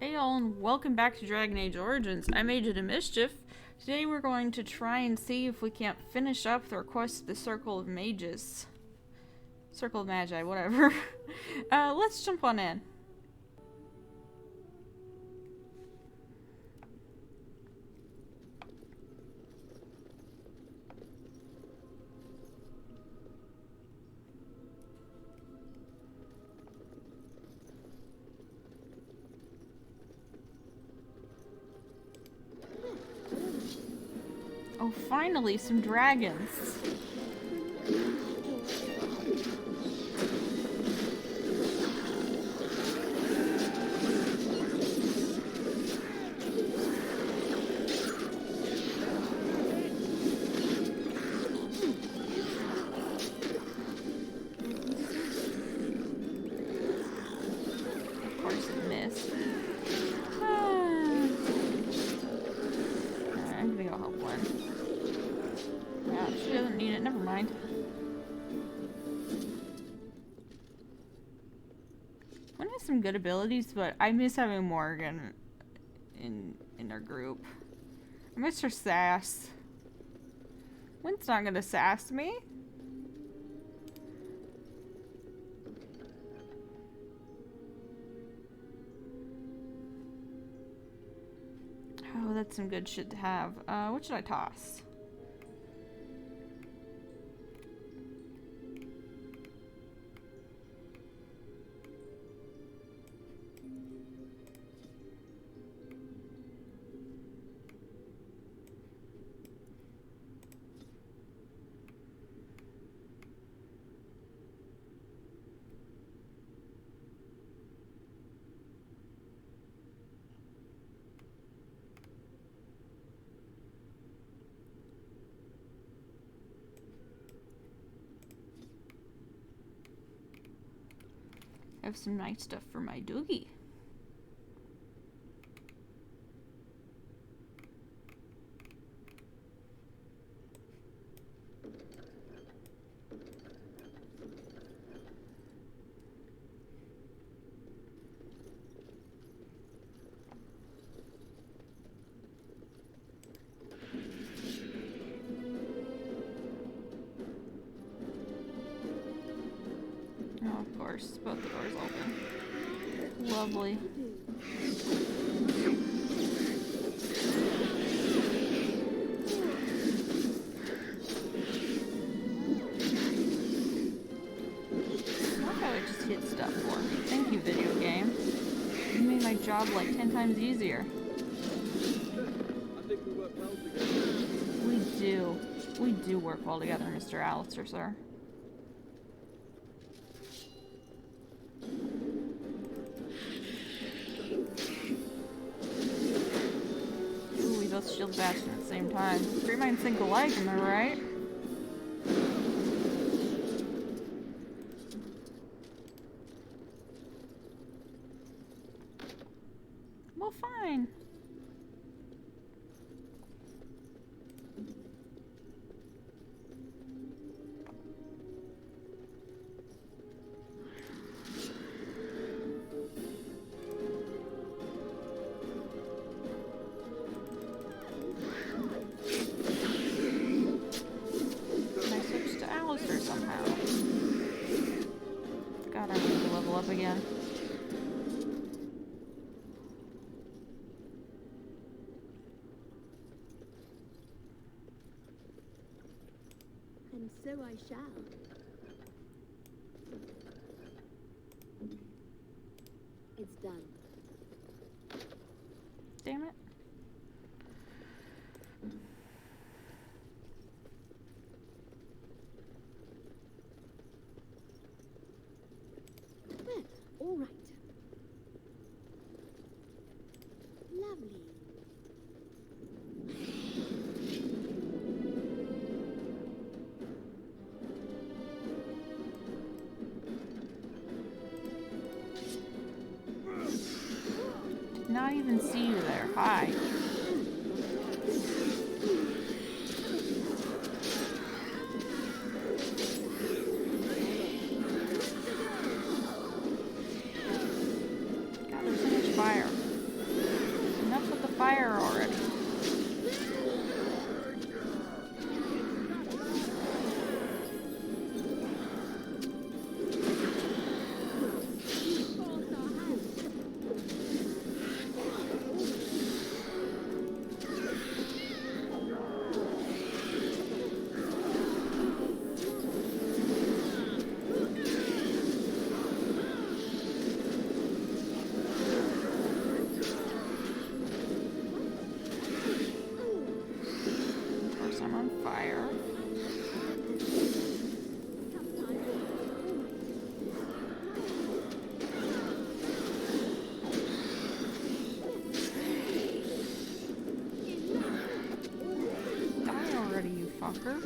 Hey all, and welcome back to Dragon Age Origins. I'm Agent of Mischief. Today we're going to try and see if we can't finish up the request of the Circle of Mages. Circle of Magi, whatever. Let's jump on in. Oh, finally, some dragons. Of course it missed. I'm gonna go help one. Yeah, she doesn't need it, never mind. One has some good abilities, but I miss having Morgan in our group. I miss her sass. Wynn's not gonna sass me. Oh, that's some good shit to have. What should I toss? I have some nice stuff for my doogie. Oh, of course, both the doors open. Lovely. Look how it just hit stuff for me. Thank you, video game. You made my job like 10 times easier. I think we work well together. We do. We do work well together, Mr. Alistair, sir. Ooh, we both shield bastion at the same time. Three minds think alike, am I right? Well, fine. Can I switch to Alistair somehow? God, I need to level up again. And so I shall. It's done. Damn it. Well, all right. Lovely. Did not even see you there. Hi. fire. motherfucker.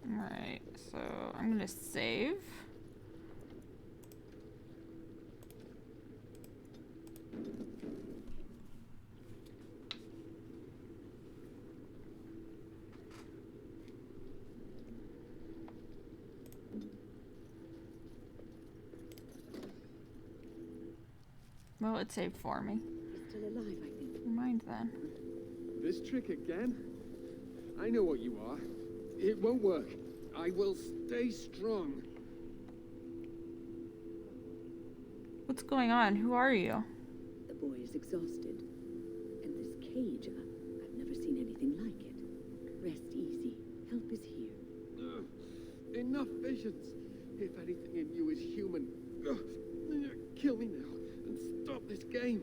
Alright, so I'm gonna save. Well, it saved for me. He's still alive, I think. Mind then. This trick again? I know what you are. It won't work. I will stay strong. What's going on? Who are you? The boy is exhausted. And this cage, I've never seen anything like it. Rest easy. Help is here. Enough visions. If anything in you is human, kill me now and stop this game.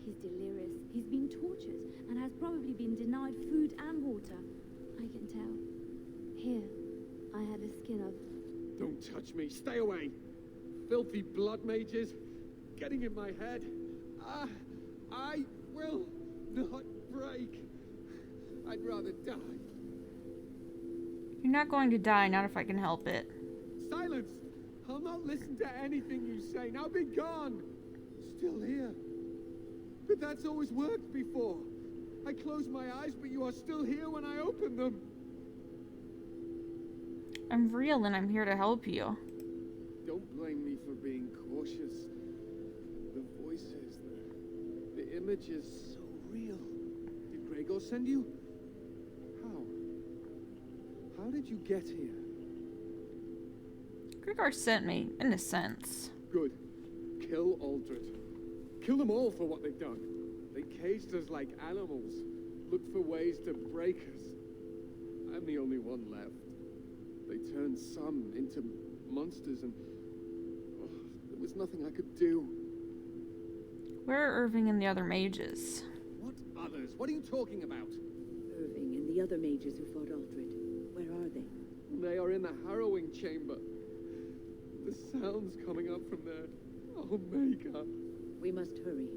He's delirious. He's been tortured and has probably been denied food and water. I can tell. Here, I have a skin of... Don't touch me. Stay away. Filthy blood mages getting in my head. I will not break. I'd rather die. You're not going to die, not if I can help it. Silence! I'll not listen to anything you say. Now be gone! Still here. But that's always worked before. I close my eyes, but you are still here when I open them. I'm real and I'm here to help you. Don't blame me for being cautious. The voices, the images, so real. Did Gregor send you? How did you get here? Gregor sent me, in a sense. Good. Kill Aldred. Kill them all for what they've done. They caged us like animals. Looked for ways to break us. I'm the only one left. They turned some into monsters and... there was nothing I could do. Where are Irving and the other mages? What others? What are you talking about? Irving and the other mages who fought Aldred. Where are they? They are in the harrowing chamber. The sounds coming up from there. Oh, Maker. We must hurry.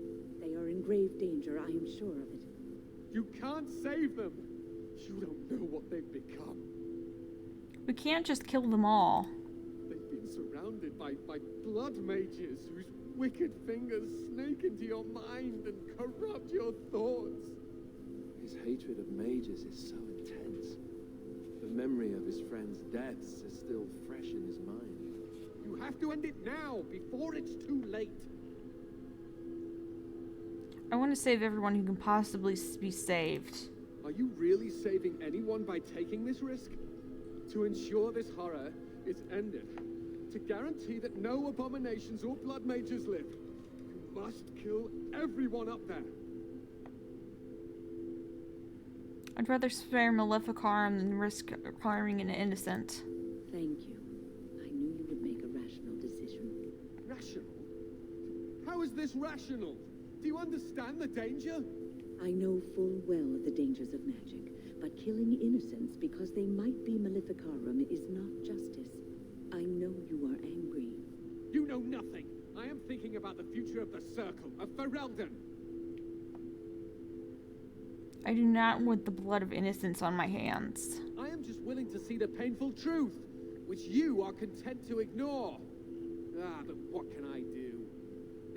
They are in grave danger, I am sure of it. You can't save them. You don't know what they've become. We can't just kill them all. They've been surrounded by blood mages whose wicked fingers snake into your mind and corrupt your thoughts. His hatred of mages is so intense. The memory of his friends' deaths is still fresh in his mind. You have to end it now, before it's too late. I want to save everyone who can possibly be saved. Are you really saving anyone by taking this risk? To ensure this horror is ended. To guarantee that no abominations or blood mages live. You must kill everyone up there. I'd rather spare Maleficarum than risk harming an innocent. Thank you. I knew you would make a rational decision. Rational? How is this rational? Do you understand the danger? I know full well of the dangers of magic, but killing innocents because they might be Maleficarum is not justice. I know you are angry. You know nothing. I am thinking about the future of the Circle, of Ferelden. I do not want the blood of innocents on my hands. I am just willing to see the painful truth, which you are content to ignore. But what can I do?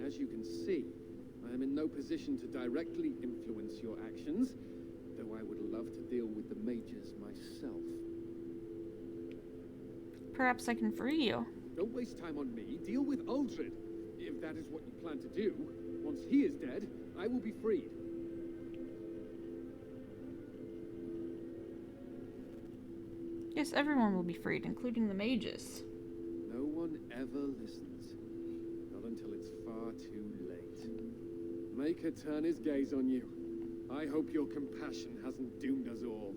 As you can see, I am in no position to directly influence your actions, though I would love to deal with the mages myself. Perhaps I can free you. Don't waste time on me. Deal with Aldred. If that is what you plan to do, once he is dead, I will be freed. Yes, everyone will be freed, including the mages. No one ever listens. Not until it's far too late. Maker turn his gaze on you. I hope your compassion hasn't doomed us all.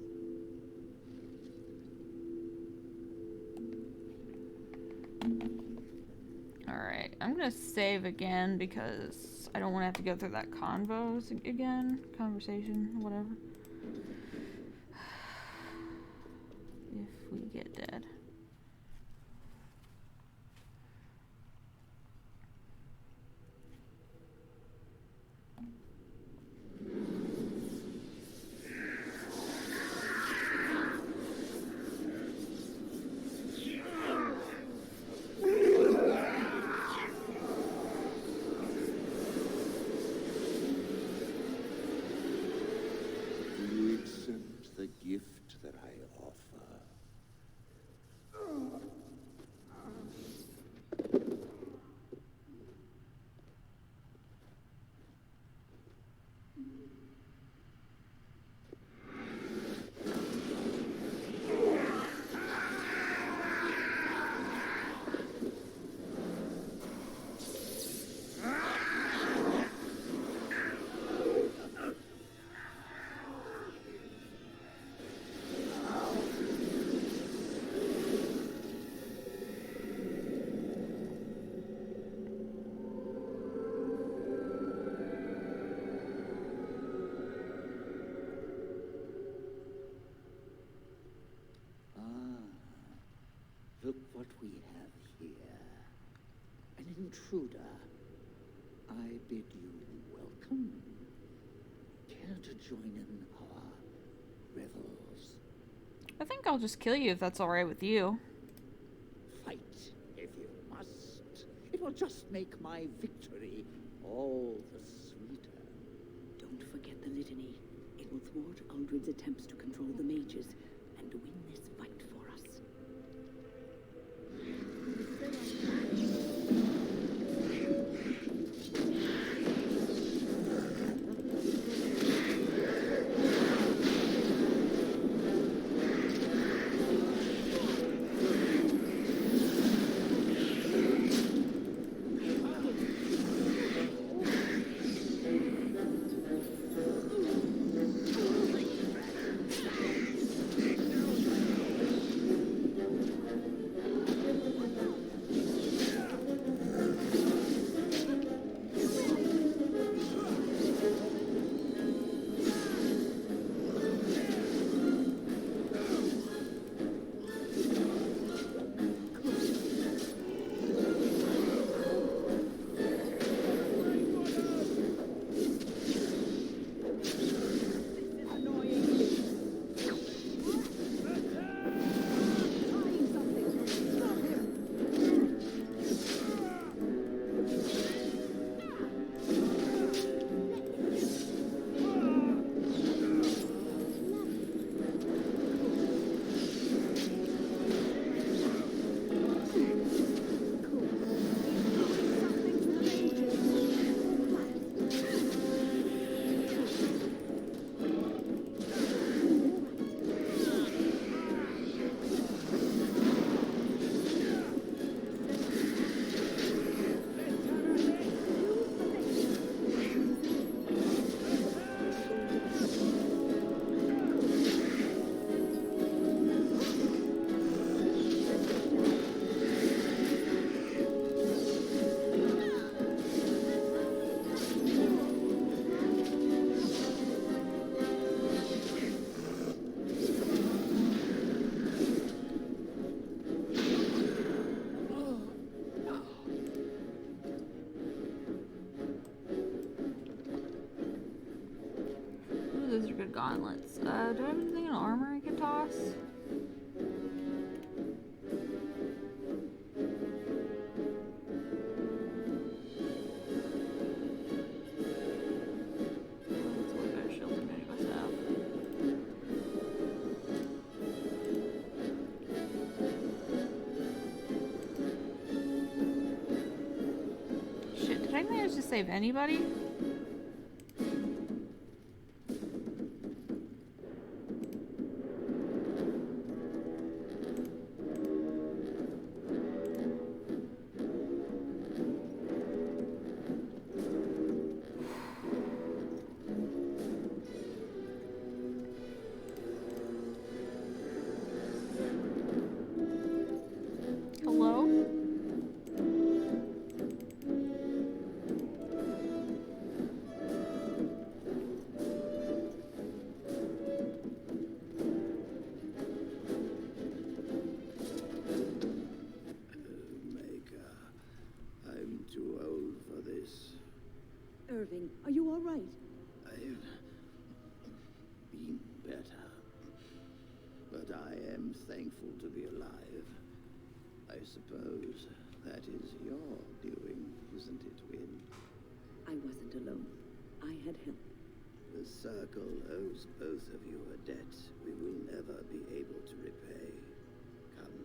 Alright, I'm gonna save again because I don't want to have to go through that convos again. Conversation, whatever. If we get dead. Look what we have here. An intruder. I bid you welcome. Care to join in our revels? I think I'll just kill you if that's alright with you. Fight if you must. It will just make my victory all the sweeter. Don't forget the litany. It will thwart Uldred's attempts to control the mages and win this fight for us. Those are good gauntlets. Do I have anything in armor I can toss? That's way better shield than any of us have. Shit, did I manage to save anybody? Hello? Blight? I've been better. But I am thankful to be alive. I suppose that is your doing, isn't it, Wynn? I wasn't alone. I had help. The Circle owes both of you a debt we will never be able to repay. Come.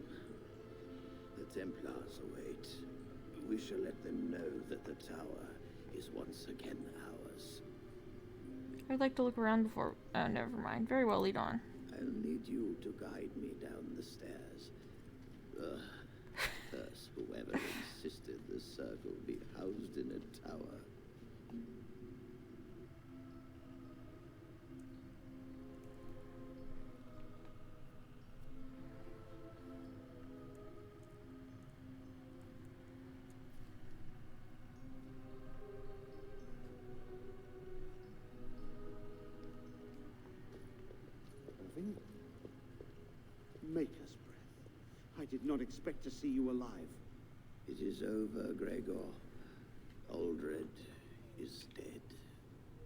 The Templars await. We shall let them know that the tower is once again ours. I'd like to look around before... Oh, never mind. Very well, lead on. I'll need you to guide me down the stairs. Curse whoever insisted the Circle be housed in a tower. Irving? Maker's breath. I did not expect to see you alive. It is over, Gregor. Aldred is dead.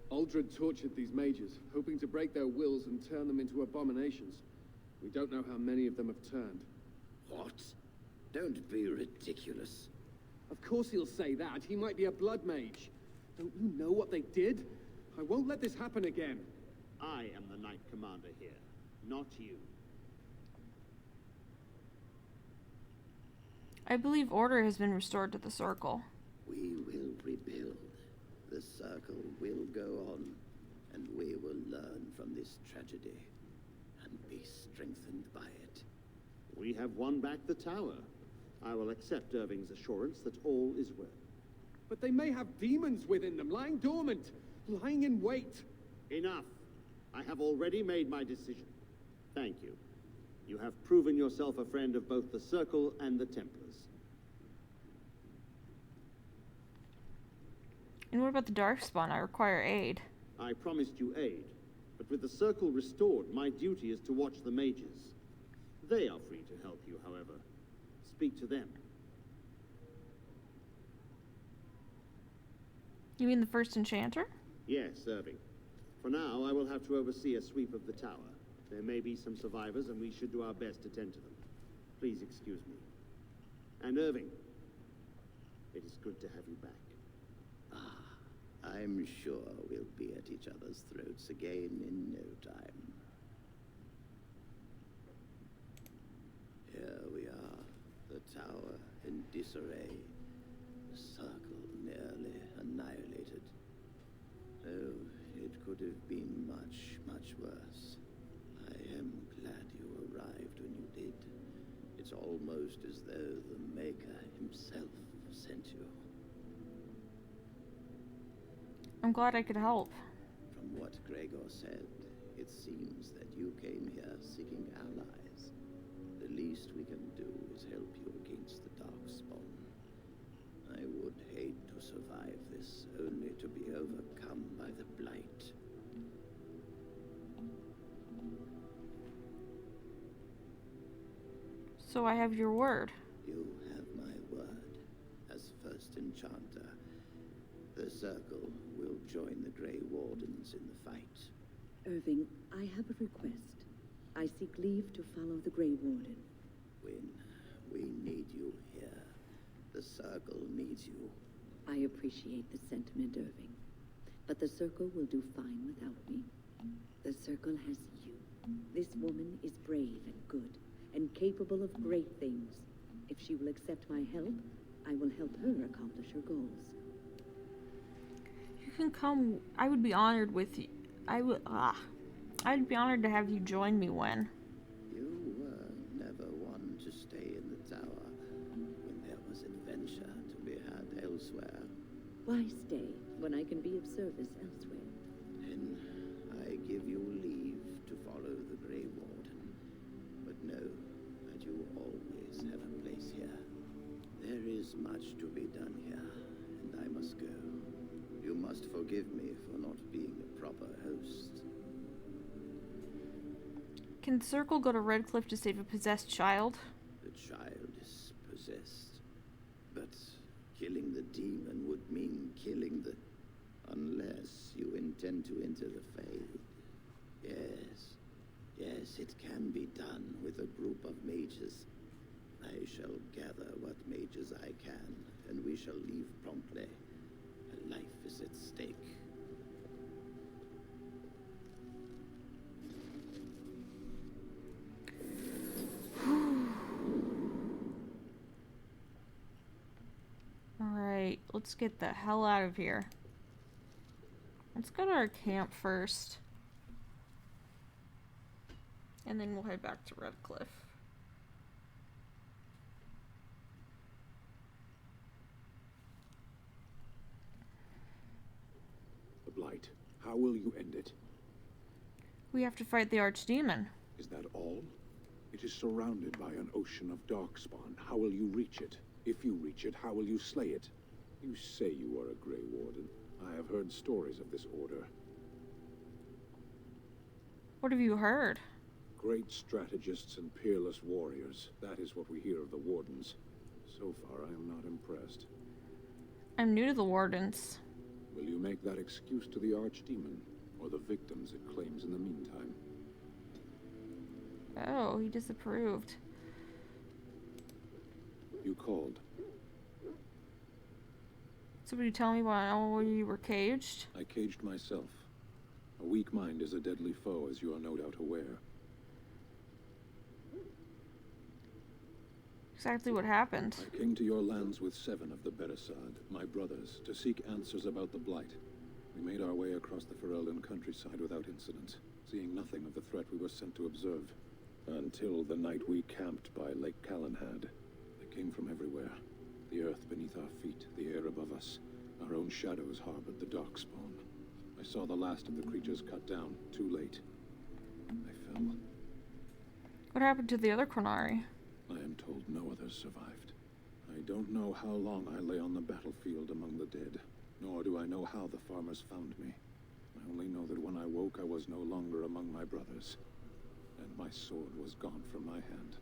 Aldred tortured these mages, hoping to break their wills and turn them into abominations. We don't know how many of them have turned. What? Don't be ridiculous. Of course he'll say that. He might be a blood mage. Don't you know what they did? I won't let this happen again. I am the Knight Commander here, not you. I believe order has been restored to the Circle. We will rebuild. The Circle will go on, and we will learn from this tragedy and be strengthened by it. We have won back the tower. I will accept Irving's assurance that all is well. But they may have demons within them, lying dormant, lying in wait. Enough. I have already made my decision. Thank you. You have proven yourself a friend of both the Circle and the Templars. And what about the Darkspawn? I require aid. I promised you aid, but with the Circle restored, my duty is to watch the mages. They are free to help you, however. Speak to them. You mean the first enchanter? Yes, Irving. For now, I will have to oversee a sweep of the tower. There may be some survivors, and we should do our best to tend to them. Please excuse me. And Irving, it is good to have you back. I'm sure we'll be at each other's throats again in no time. Here we are, the tower in disarray, the Circle nearly annihilated. Oh, it could have been much, much worse. I am glad you arrived when you did. It's almost as though the Maker himself sent you. I'm glad I could help. From what Gregor said, it seems that you came here seeking allies. The least we can do is help you against the Darkspawn. I would hate to survive this, only to be overcome by the Blight. So I have your word. You have my word. As first enchanter, the Circle will join the Grey Wardens in the fight. Irving, I have a request. I seek leave to follow the Grey Warden. Wynn, we need you here. The Circle needs you. I appreciate the sentiment, Irving. But the Circle will do fine without me. The Circle has you. This woman is brave and good, and capable of great things. If she will accept my help, I will help her accomplish her goals. You can come. I would be honored with you. I'd be honored to have you join me when. You were never one to stay in the tower when there was adventure to be had elsewhere. Why stay when I can be of service elsewhere? Then I give you leave to follow the Grey Warden. But know that you always have a place here. There is much to be done here, and I must go. You must forgive me for not being a proper host. Can the Circle go to Redcliffe to save a possessed child? The child is possessed. But killing the demon would mean killing the... Unless you intend to enter the Fade. Yes, it can be done with a group of mages. I shall gather what mages I can, and we shall leave promptly. A life is at stake. Alright, let's get the hell out of here. Let's go to our camp first. And then we'll head back to Redcliffe. The Blight. How will you end it? We have to fight the Archdemon. Is that all? It is surrounded by an ocean of darkspawn. How will you reach it? If you reach it, how will you slay it? You say you are a Grey Warden. I have heard stories of this order. What have you heard? Great strategists and peerless warriors. That is what we hear of the Wardens. So far, I am not impressed. I'm new to the Wardens. Will you make that excuse to the Archdemon, or the victims it claims in the meantime? Oh, he disapproved. You called. So would you tell me why you were caged? I caged myself. A weak mind is a deadly foe, as you are no doubt aware. Exactly what happened. I came to your lands with 7 of the Beresad, my brothers, to seek answers about the Blight. We made our way across the Ferelden countryside without incident, seeing nothing of the threat we were sent to observe. Until the night we camped by Lake Calenhad. They came from everywhere. The earth beneath our feet, the air above us. Our own shadows harbored the darkspawn. I saw the last of the creatures cut down, too late. I fell. What happened to the other Qunari? I am told no others survived. I don't know how long I lay on the battlefield among the dead, nor do I know how the farmers found me. I only know that when I woke, I was no longer among my brothers, and my sword was gone from my hand.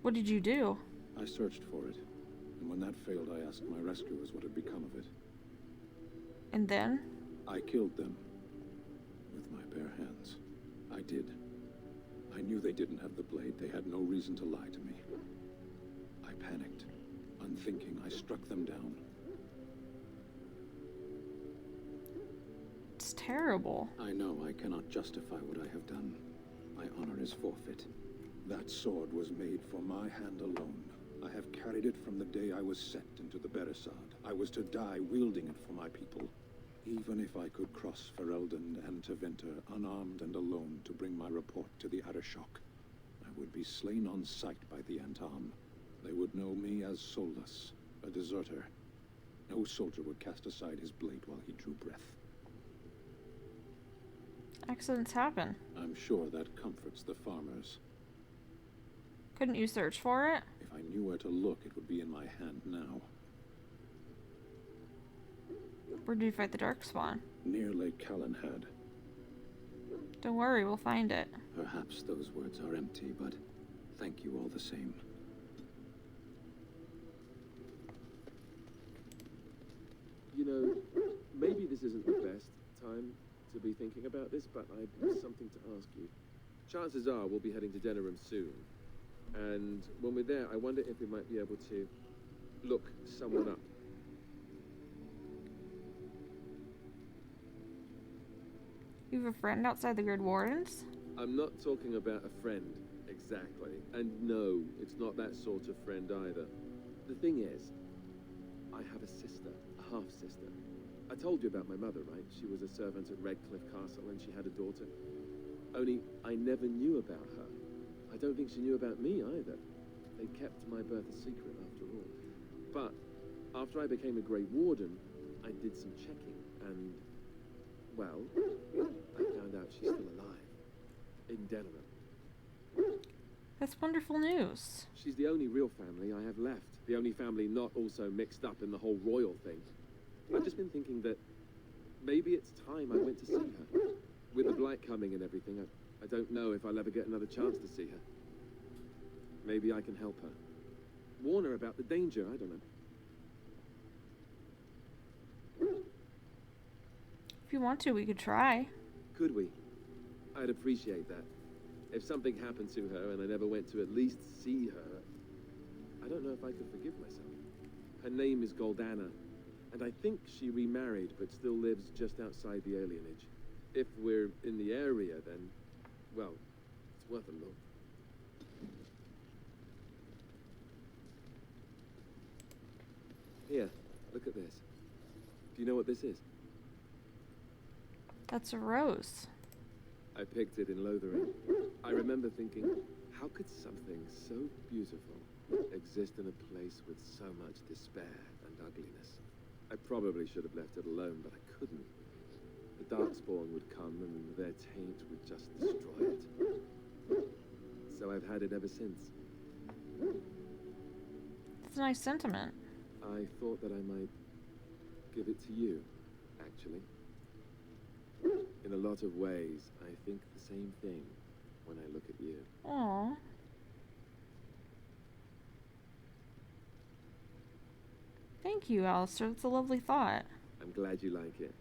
What did you do? I searched for it, and when that failed, I asked my rescuers what had become of it. And then? I killed them. With my bare hands. I did. I knew they didn't have the blade. They had no reason to lie to me. I panicked. Unthinking, I struck them down. It's terrible. I know I cannot justify what I have done. My honor is forfeit. That sword was made for my hand alone. I have carried it from the day I was set into the Beresad. I was to die wielding it for my people. Even if I could cross Ferelden and Tevinter unarmed and alone to bring my report to the Addershok, I would be slain on sight by the Antam. They would know me as soulless, a deserter. No soldier would cast aside his blade while he drew breath. Accidents happen. I'm sure that comforts the farmers. Couldn't you search for it? If I knew where to look, it would be in my hand now. Where did you fight the Darkspawn? Near Lake Calenhad. Don't worry, we'll find it. Perhaps those words are empty, but thank you all the same. You know, maybe this isn't the best time to be thinking about this, but I have something to ask you. Chances are we'll be heading to Denerim soon. And when we're there, I wonder if we might be able to look someone up. You have a friend outside the Grey Wardens? I'm not talking about a friend, exactly. And no, it's not that sort of friend either. The thing is, I have a sister, a half-sister. I told you about my mother, right? She was a servant at Redcliffe Castle and she had a daughter. Only, I never knew about her. I don't think she knew about me either. They kept my birth a secret after all. But after I became a Grey Warden, I did some checking and, well, I found out she's still alive. In Denerim. That's wonderful news. She's the only real family I have left. The only family not also mixed up in the whole royal thing. I've just been thinking that maybe it's time I went to see her. With the Blight coming and everything, I don't know if I'll ever get another chance to see her. Maybe I can help her. Warn her about the danger, I don't know. you want to, we could try. Could we? I'd appreciate that. If something happened to her and I never went to at least see her, I don't know if I could forgive myself. Her name is Goldana, and I think she remarried but still lives just outside the alienage. If we're in the area, then, well, it's worth a look. Here, look at this. Do you know what this is? That's a rose. I picked it in Lothering. I remember thinking, how could something so beautiful exist in a place with so much despair and ugliness? I probably should have left it alone, but I couldn't. The Darkspawn would come and their taint would just destroy it. So I've had it ever since. That's a nice sentiment. I thought that I might give it to you, actually. In a lot of ways, I think the same thing when I look at you. Aww. Thank you, Alistair. That's a lovely thought. I'm glad you like it.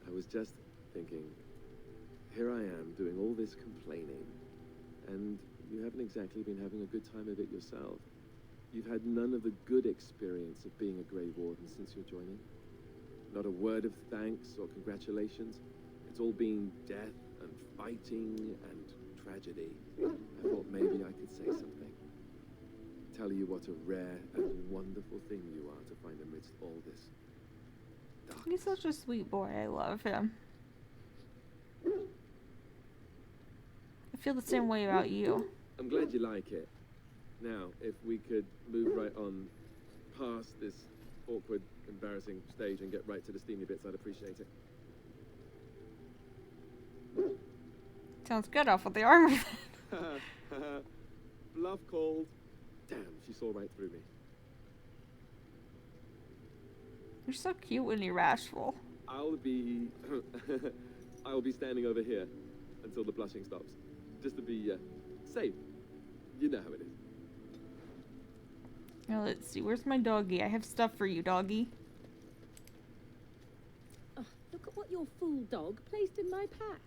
I was just thinking, here I am doing all this complaining, and you haven't exactly been having a good time of it yourself. You've had none of the good experience of being a Grey Warden since your joining. Not a word of thanks or congratulations. It's all been death and fighting and tragedy. I thought maybe I could say something. Tell you what a rare and wonderful thing you are to find amidst all this darkness. He's such a sweet boy. I love him. I feel the same way about you. I'm glad you like it. Now, if we could move right on past this awkward, embarrassing stage and get right to the steamy bits, I'd appreciate it. Sounds good off with the armor. Bluff called. Damn, she saw right through me. You're so cute when you're bashful. I'll be standing over here until the blushing stops, just to be safe. You know how it is. Now let's see. Where's my doggy? I have stuff for you, doggy. Oh, look at what your fool dog placed in my pack.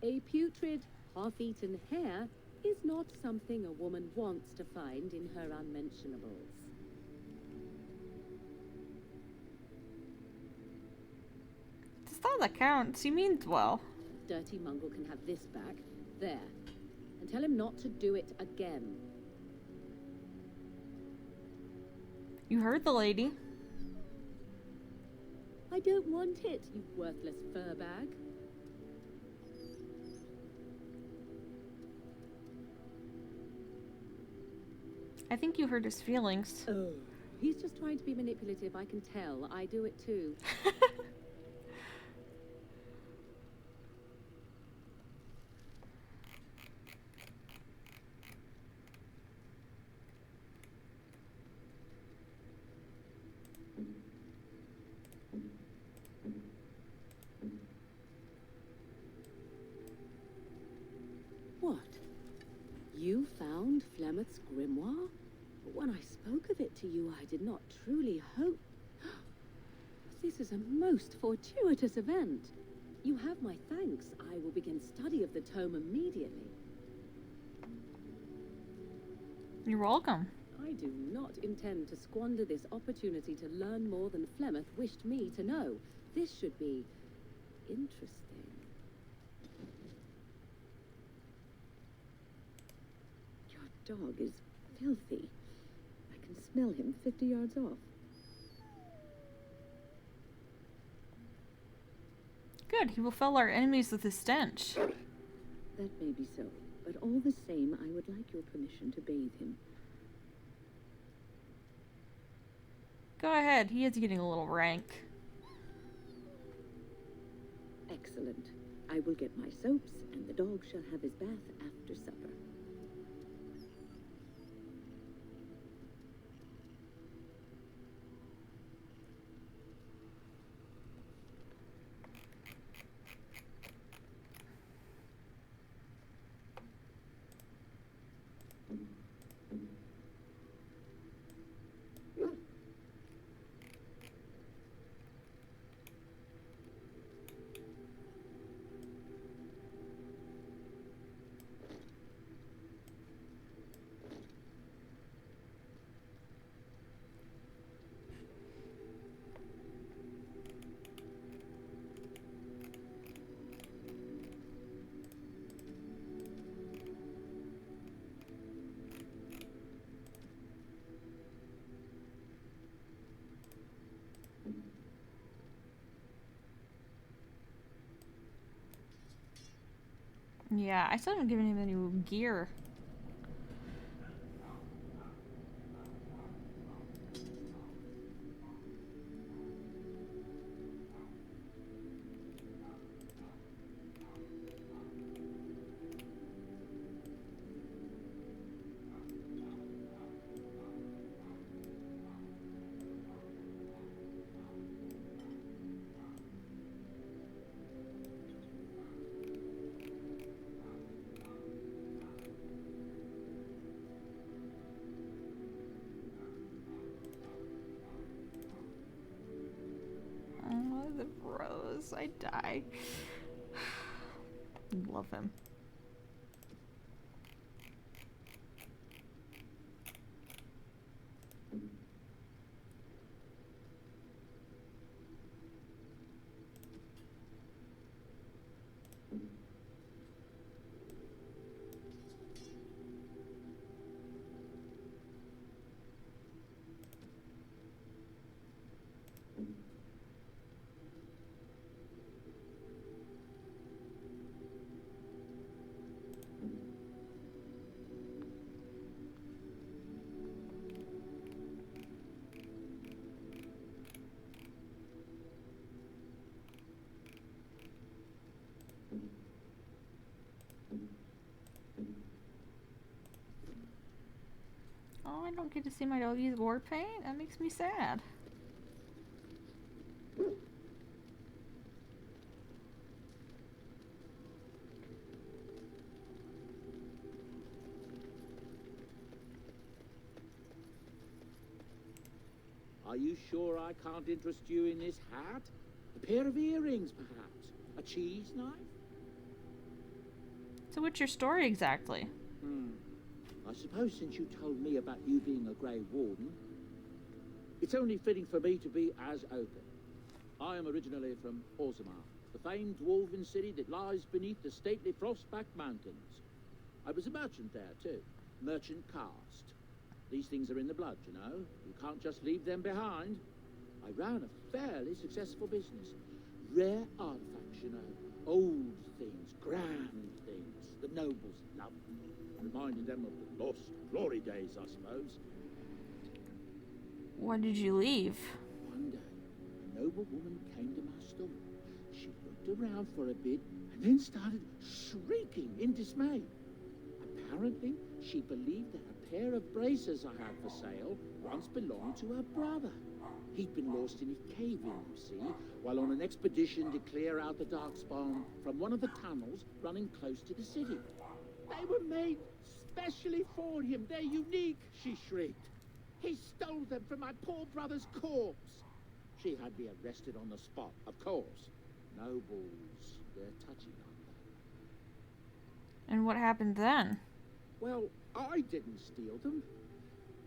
A putrid, half-eaten hare is not something a woman wants to find in her unmentionables. It's not that counts. He means well. Dirty Mungle can have this back. There. And tell him not to do it again. You heard the lady. I don't want it, you worthless fur bag. I think you hurt his feelings. Oh, he's just trying to be manipulative, I can tell. I do it too. What? You found Flemeth's grimoire? But when I spoke of it to you, I did not truly hope. This is a most fortuitous event. You have my thanks. I will begin study of the tome immediately. You're welcome. I do not intend to squander this opportunity to learn more than Flemeth wished me to know. This should be interesting. Your dog is filthy. I can smell him 50 yards off. Good. He will fell our enemies with his stench. That may be so, but all the same, I would like your permission to bathe him. Go ahead. He is getting a little rank. Excellent. I will get my soaps, and the dog shall have his bath after supper. Yeah, I still haven't given him any gear. Oh, the rose. I die. Love him. Oh, I don't get to see my doggy's war paint? That makes me sad. Are you sure I can't interest you in this hat? A pair of earrings, perhaps? A cheese knife? So what's your story exactly? I suppose since you told me about you being a Grey Warden, it's only fitting for me to be as open. I am originally from Orzammar, the famed dwarven city that lies beneath the stately Frostback Mountains. I was a merchant there, too. Merchant caste. These things are in the blood, you know. You can't just leave them behind. I ran a fairly successful business. Rare artifacts, you know. Old things, grand things. The nobles loved them. Reminded them of the lost glory days, I suppose. Why did you leave? One day, a noble woman came to my store. She looked around for a bit and then started shrieking in dismay. Apparently, she believed that a pair of braces I had for sale once belonged to her brother. He'd been lost in a cave-in, you see, while on an expedition to clear out the Darkspawn from one of the tunnels running close to the city. They were made specially for him. They're unique, she shrieked. He stole them from my poor brother's corpse. She had me arrested on the spot, of course. Nobles, they're touchy like that. And what happened then? Well, I didn't steal them.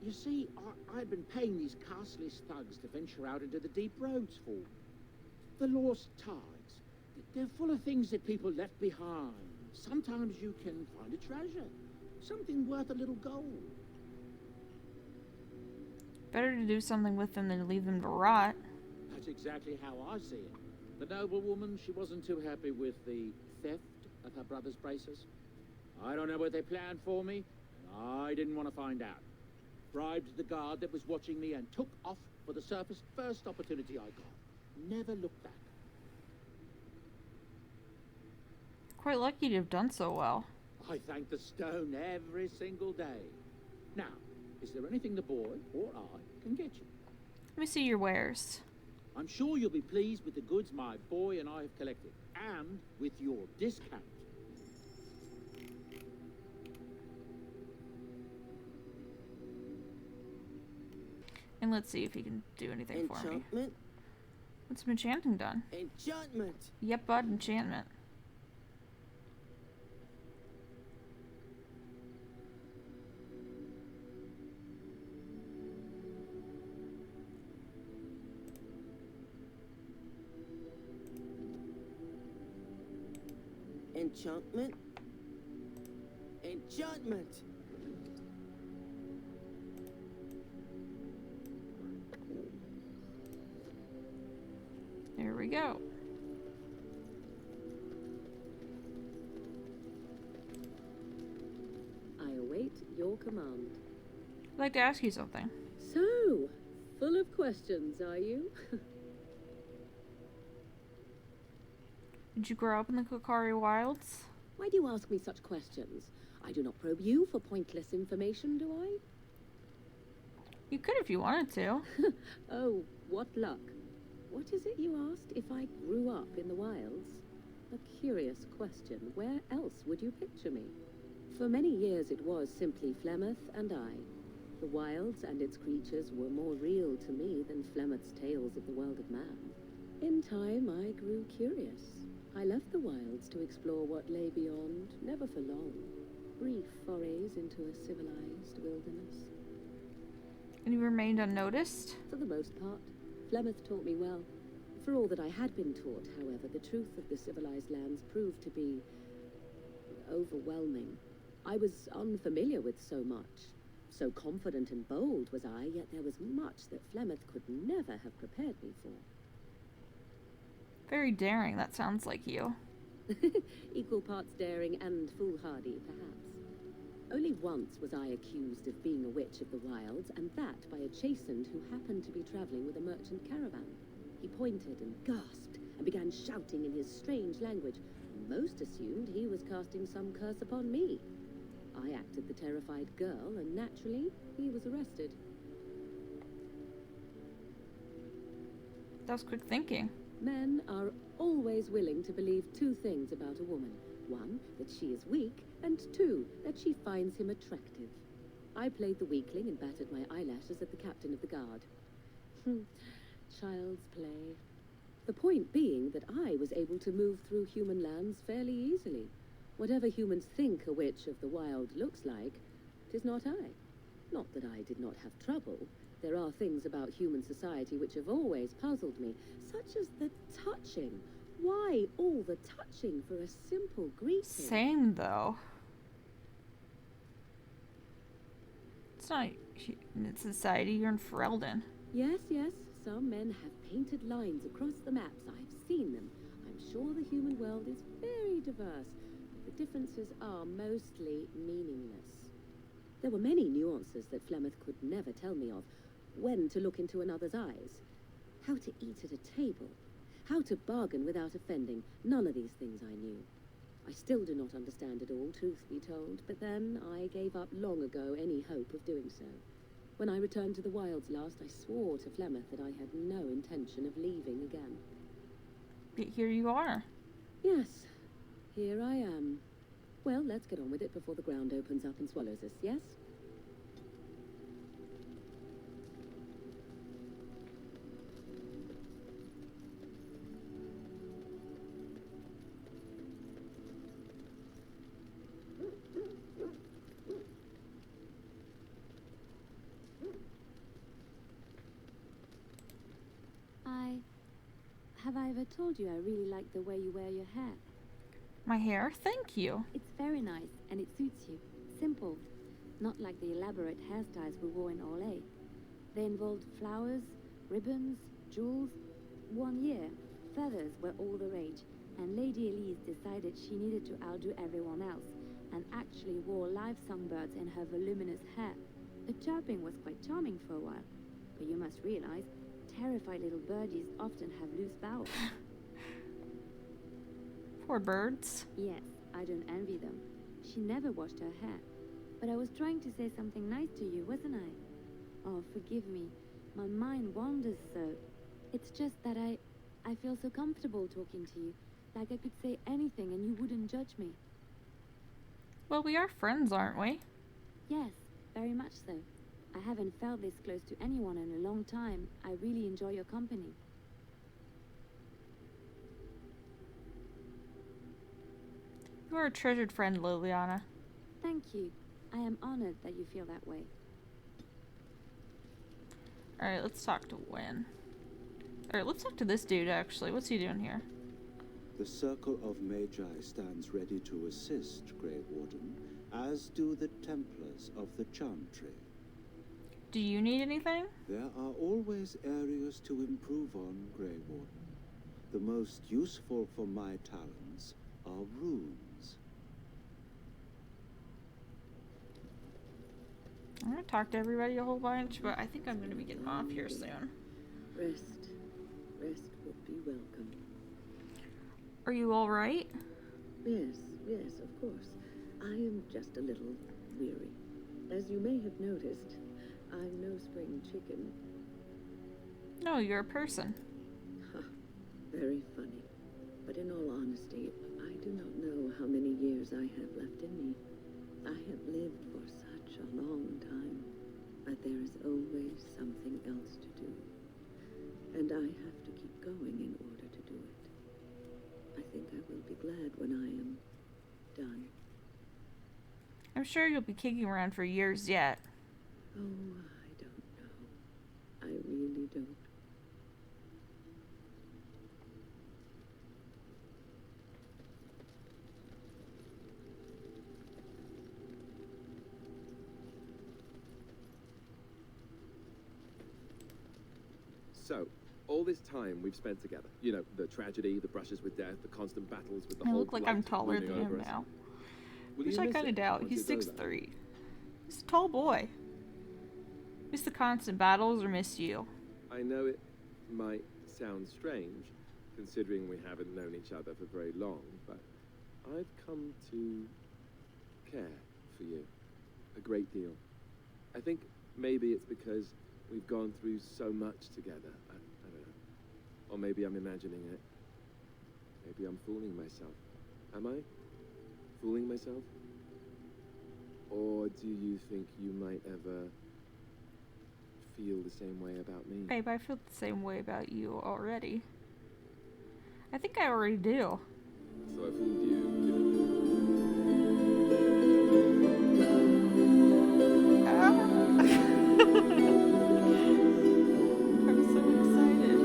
You see, I'd been paying these castless thugs to venture out into the deep roads for me. The lost tides. They're full of things that people left behind. Sometimes you can find a treasure. Something worth a little gold. Better to do something with them than to leave them to rot. That's exactly how I see it. The noblewoman, she wasn't too happy with the theft of her brother's braces. I don't know what they planned for me, and I didn't want to find out. Bribed the guard that was watching me and took off for the surface first opportunity I got. Never looked back. Quite lucky to have done so well. I thank the stone every single day. Now, is there anything the boy or I can get you? Let me see your wares. I'm sure you'll be pleased with the goods my boy and I have collected, and with your discount. And let's see if he can do anything for me. Enchantment? What's some enchanting done? Enchantment! Yep, bud, enchantment. Enchantment? Enchantment! There we go. command. I'd like to ask you something. So, full of questions, are you? Did you grow up in the Kokari Wilds? Why do you ask me such questions? I do not probe you for pointless information, do I? You could if you wanted to. Oh, what luck. What is it you asked if I grew up in the wilds? A curious question. Where else would you picture me? For many years it was simply Flemeth and I. The wilds and its creatures were more real to me than Flemeth's tales of the world of man. In time I grew curious. I left the wilds to explore what lay beyond, never for long. Brief forays into a civilized wilderness. And you remained unnoticed? For the most part. Flemeth taught me well. For all that I had been taught, however, the truth of the civilized lands proved to be overwhelming. I was unfamiliar with so much. So confident and bold was I, yet there was much that Flemeth could never have prepared me for. Very daring, that sounds like you. Equal parts daring and foolhardy, perhaps. Only once was I accused of being a witch of the wilds, and that by a chastened who happened to be traveling with a merchant caravan. He pointed and gasped and began shouting in his strange language. Most assumed he was casting some curse upon me. I acted the terrified girl, and naturally, he was arrested. That was quick thinking. Men are always willing to believe two things about a woman. One, that she is weak, and two, that she finds him attractive. I played the weakling and battered my eyelashes at the captain of the guard. Child's play. The point being that I was able to move through human lands fairly easily. Whatever humans think a witch of the wild looks like, 'tis not I. Not that I did not have trouble. There are things about human society which have always puzzled me, such as the touching. Why all the touching for a simple greeting? Same, though. It's not in society, you're in Ferelden. Yes, yes, some men have painted lines across the maps. I've seen them. I'm sure the human world is very diverse. The differences are mostly meaningless. There were many nuances that Flemeth could never tell me of. When to look into another's eyes. How to eat at a table. How to bargain without offending. None of these things I knew. I still do not understand it all, truth be told, but then I gave up long ago any hope of doing so. When I returned to the wilds last, I swore to Flemeth that I had no intention of leaving again. But here you are. Yes, here I am. Well, let's get on with it before the ground opens up and swallows us, yes? Have I ever told you I really like the way you wear your hair? My hair? Thank you. It's very nice, and it suits you. Simple. Not like the elaborate hairstyles we wore in Orlais. They involved flowers, ribbons, jewels. 1 year, feathers were all the rage, and Lady Elise decided she needed to outdo everyone else, and actually wore live songbirds in her voluminous hair. The chirping was quite charming for a while, but you must realize, terrified little birdies often have loose vowels. Poor birds. Yes, I don't envy them. She never washed her hair. But I was trying to say something nice to you, wasn't I? Oh, forgive me. My mind wanders so. It's just that I feel so comfortable talking to you. Like I could say anything and you wouldn't judge me. Well, we are friends, aren't we? Yes, very much so. I haven't felt this close to anyone in a long time. I really enjoy your company. You are a treasured friend, Liliana. Thank you. I am honored that you feel that way. Alright, let's talk to Wynn. Alright, let's talk to this dude, actually. What's he doing here? The Circle of Magi stands ready to assist, Grey Warden, as do the Templars of the Charm Tree. Do you need anything? There are always areas to improve on, Grey Warden. The most useful for my talents are runes. I'm gonna talk to everybody a whole bunch, but I think I'm gonna be getting off here soon. Rest. Rest would be welcome. Are you alright? Yes, yes, of course. I am just a little weary. As you may have noticed, I'm no spring chicken. No, you're a person. Huh. Very funny. But in all honesty, I do not know how many years I have left in me. I have lived for such a long time, but there is always something else to do. And I have to keep going in order to do it. I think I will be glad when I am done. I'm sure you'll be kicking around for years yet. Oh, I don't know. I really don't. So, all this time we've spent together, you know, the tragedy, the brushes with death, the constant battles with the I whole look like Blight I'm taller looming than him over us. now. Will Which you I miss kind of it doubt. once He's it's over? 6'3". He's a tall boy. Miss the constant battles or miss you? I know it might sound strange, considering we haven't known each other for very long, but I've come to care for you a great deal. I think maybe it's because we've gone through so much together. I don't know. Or maybe I'm imagining it. Maybe I'm fooling myself. Am I? Fooling myself? Or do you think you might ever feel the same way about me? Babe, I feel the same way about you already. I think I already do. So I fooled you, didn't I'm so excited.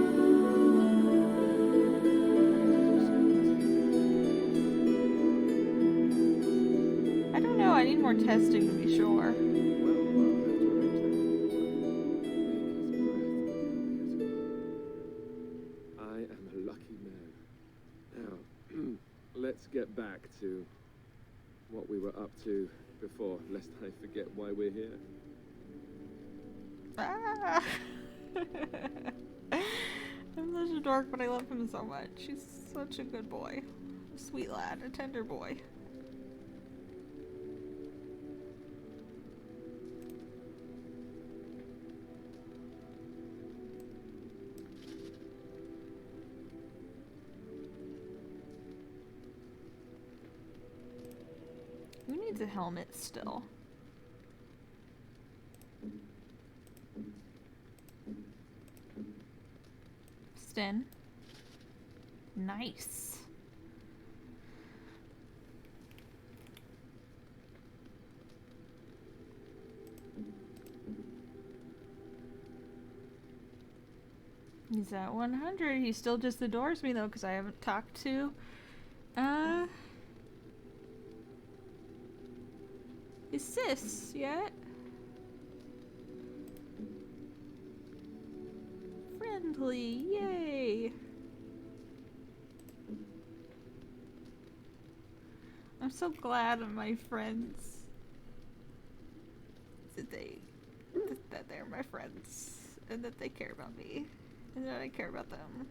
I don't know, I need more testing to be sure. I am a lucky man. Now, let's get back to what we were up to before, lest I forget why we're here. Ah. I'm such a dork, but I love him so much. He's such a good boy. A sweet lad, a tender boy. Who needs a helmet still? Sten. Nice. He's at 100. He still just adores me though, because I haven't talked to his sis yet. Friendly, yay! I'm so glad of my friends that they're my friends and that they care about me and that I care about them.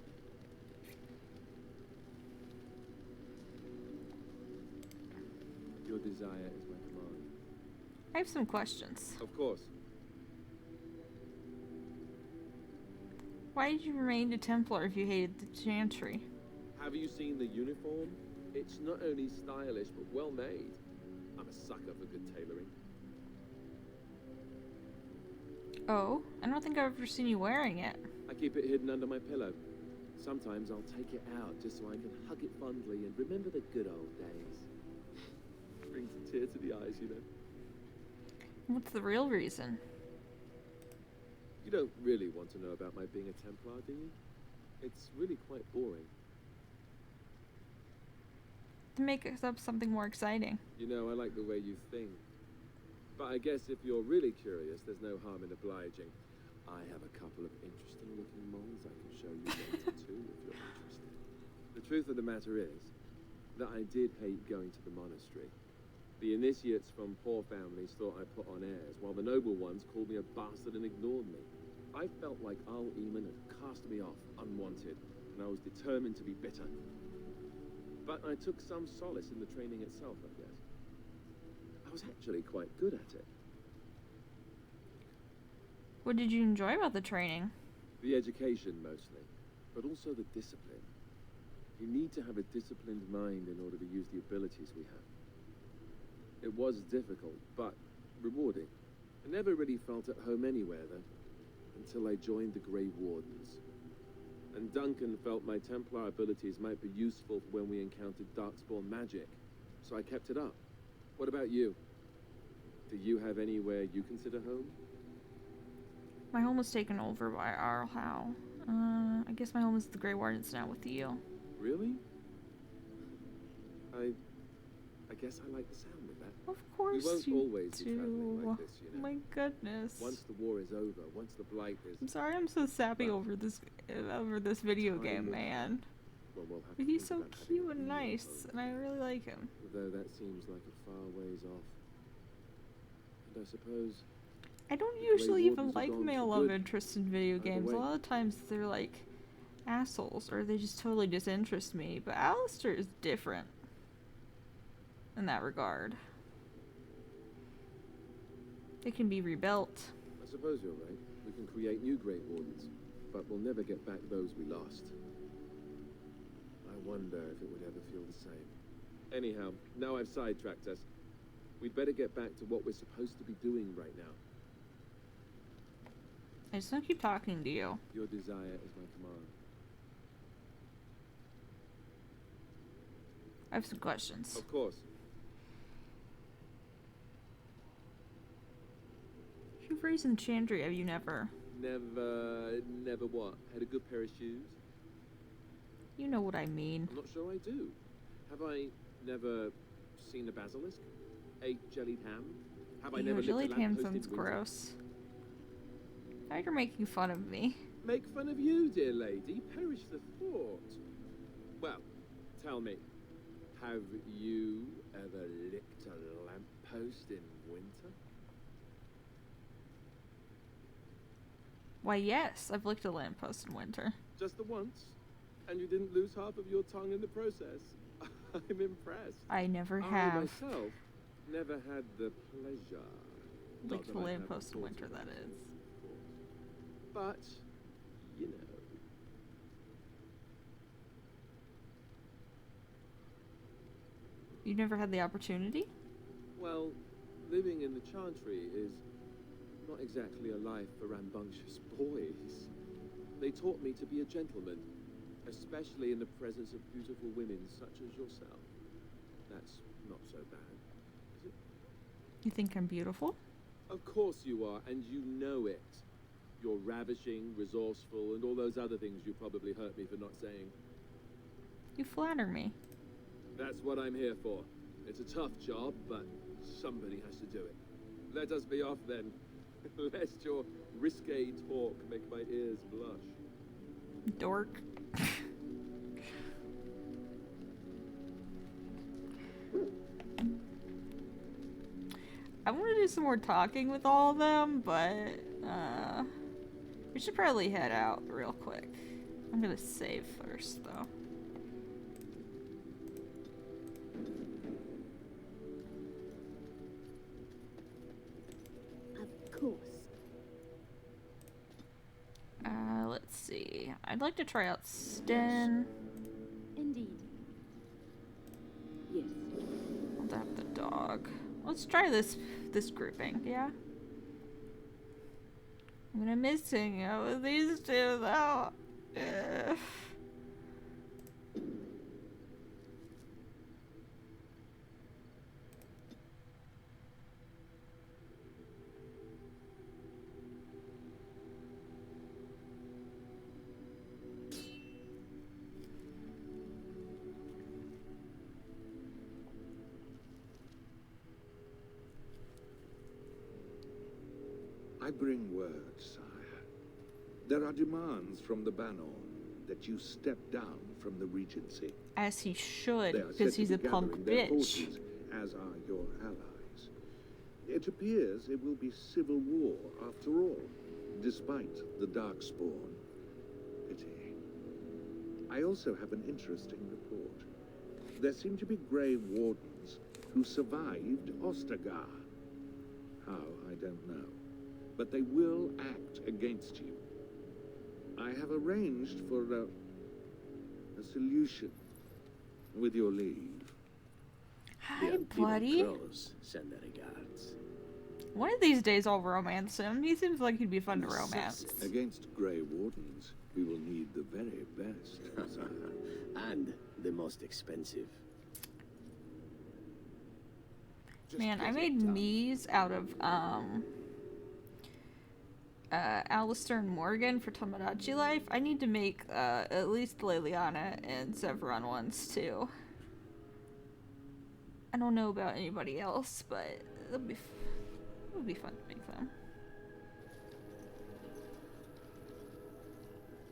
Your desire is my command. I have some questions. Of course. Why did you remain a Templar if you hated the Chantry? Have you seen the uniform? It's not only stylish, but well made. I'm a sucker for good tailoring. Oh, I don't think I've ever seen you wearing it. I keep it hidden under my pillow. Sometimes I'll take it out just so I can hug it fondly and remember the good old days. Brings a tear to the eyes, you know. What's the real reason? You don't really want to know about my being a Templar, do you? It's really quite boring. To make up something more exciting. You know, I like the way you think. But I guess if you're really curious, there's no harm in obliging. I have a couple of interesting looking moles I can show you later too, if you're interested. The truth of the matter is that I did hate going to the monastery. The initiates from poor families thought I put on airs, while the noble ones called me a bastard and ignored me. I felt like Al Eamon had cast me off, unwanted, and I was determined to be bitter. But I took some solace in the training itself, I guess. I was actually quite good at it. What did you enjoy about the training? The education, mostly, but also the discipline. You need to have a disciplined mind in order to use the abilities we have. It was difficult, but rewarding. I never really felt at home anywhere, though, until I joined the Grey Wardens. And Duncan felt my Templar abilities might be useful for when we encountered Darkspawn magic, so I kept it up. What about you? Do you have anywhere you consider home? My home was taken over by Arl Howe. I guess my home is the Grey Wardens now with you. Really? I guess I like the sound of that. Of course we won't you always do. be traveling like this, you know. My goodness. Once the war is over, once the Blight is... I'm sorry I'm so sappy Well, over this video game, man. Well, we'll have But to he's think so about cute having and a new nice, home. and I really like him. Though that seems like a far ways off. And I suppose... I don't Grey usually even Wardens are like gone for male love good. interest in video Either games. way. A lot of times they're like assholes, or they just totally disinterest me. But Alistair is different in that regard. They can be rebuilt. I suppose you're right. We can create new Grey Wardens, but we'll never get back those we lost. I wonder if it would ever feel the same. Anyhow, now I've sidetracked us. We'd better get back to what we're supposed to be doing right now. I just don't keep talking to you. Your desire is my command. I have some questions. Of course. You've raised in Chandria, have you never? Never what? Had a good pair of shoes? You know what I mean. I'm not sure I do. Have I never seen a basilisk? Ate jellied ham? Have I never jellied lit a ham lamppost in sounds winter? gross. Now you're making fun of me. Make fun of you, dear lady. Perish the thought. Well, tell me, have you ever licked a lamppost in winter? Why, yes, I've licked a lamppost in winter. Just the once? And you didn't lose half of your tongue in the process? I'm impressed. I never I have myself never had the pleasure. Not licked that a I haven't lamppost in thought winter, about that it, is. of course. But, you know. You never had the opportunity? Well, living in the Chantry is not exactly a life for rambunctious boys. They taught me to be a gentleman, especially in the presence of beautiful women such as yourself. That's not so bad, is it? You think I'm beautiful? Of course you are, and you know it. You're ravishing, resourceful, and all those other things you probably hurt me for not saying. You flatter me. That's what I'm here for. It's a tough job, but somebody has to do it. Let us be off then, lest your risque talk make my ears blush. Dork. I want to do some more talking with all of them, but we should probably head out real quick. I'm gonna save first, though. Of course. Let's see. I'd like to try out Sten. Indeed. Yes. I'll have the dog. Let's try this grouping, yeah? I'm gonna miss hanging out with these two, though. Ugh. I bring word, sire. There are demands from the Banon that you step down from the Regency. As he should, They are because said to he's be a punk gathering their bitch. forces, as are your allies. It appears it will be civil war after all, despite the Darkspawn. Pity. I also have an interesting report. There seem to be Grey Wardens who survived Ostagar. How, I don't know. But they will act against you. I have arranged for a solution, with your leave. Hi, buddy. Crows send their regards. One of these days I'll romance him. He seems like he'd be fun to romance. Against Grey Wardens, we will need the very best. And the most expensive. Man, I made Mies out of, Alistair and Morgan for Tomodachi Life. I need to make, at least Liliana and Zevran ones, too. I don't know about anybody else, but it would be fun to make them.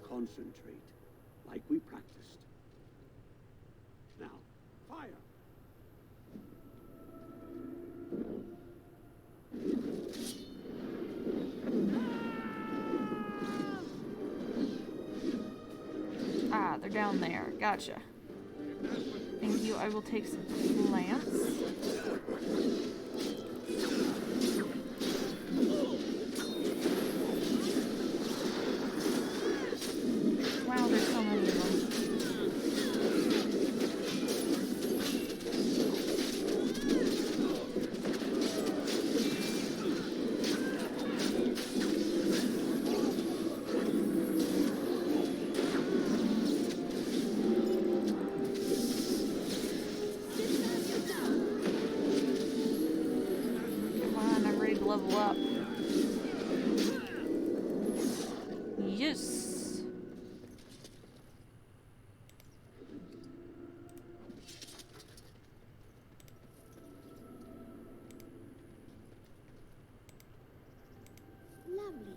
Concentrate, like we practiced. Now, fire! Ah, they're down there. Gotcha. Thank you. I will take some plants. Wow, there's so many of them. Level up. Yes. Lovely.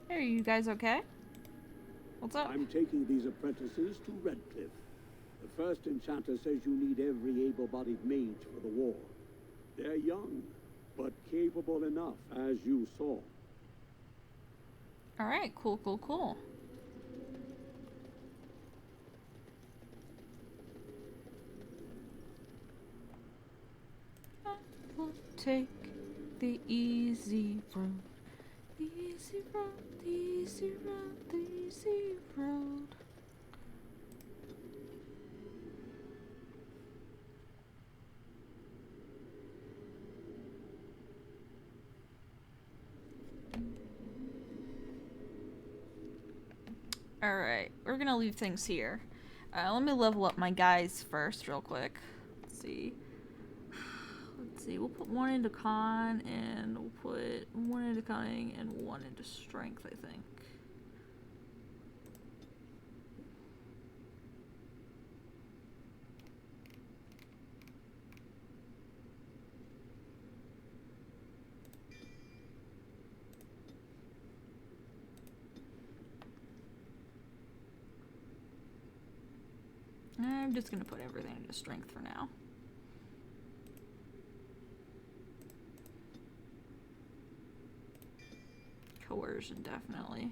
Are you guys okay? What's up? I'm taking these apprentices to Redcliffe. The first enchanter says you need every able-bodied mage for the war. They're young, but capable enough, as you saw. Alright, cool, cool, cool. I will take the easy road. The easy road, the easy road, the easy road. Alright, we're gonna leave things here. Let me level up my guys first real quick. Let's see. We'll put one into con, and we'll put one into cunning, and one into strength, I think. I'm just gonna put everything into strength for now. Coercion, definitely.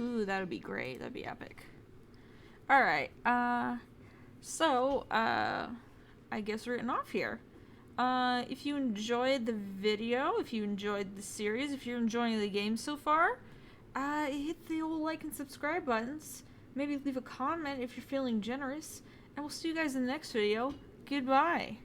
Ooh, that would be great. That'd be epic. Alright, I guess we're getting off here. If you enjoyed the video, if you enjoyed the series, if you're enjoying the game so far, hit the old like and subscribe buttons. Maybe leave a comment if you're feeling generous. And we'll see you guys in the next video. Goodbye.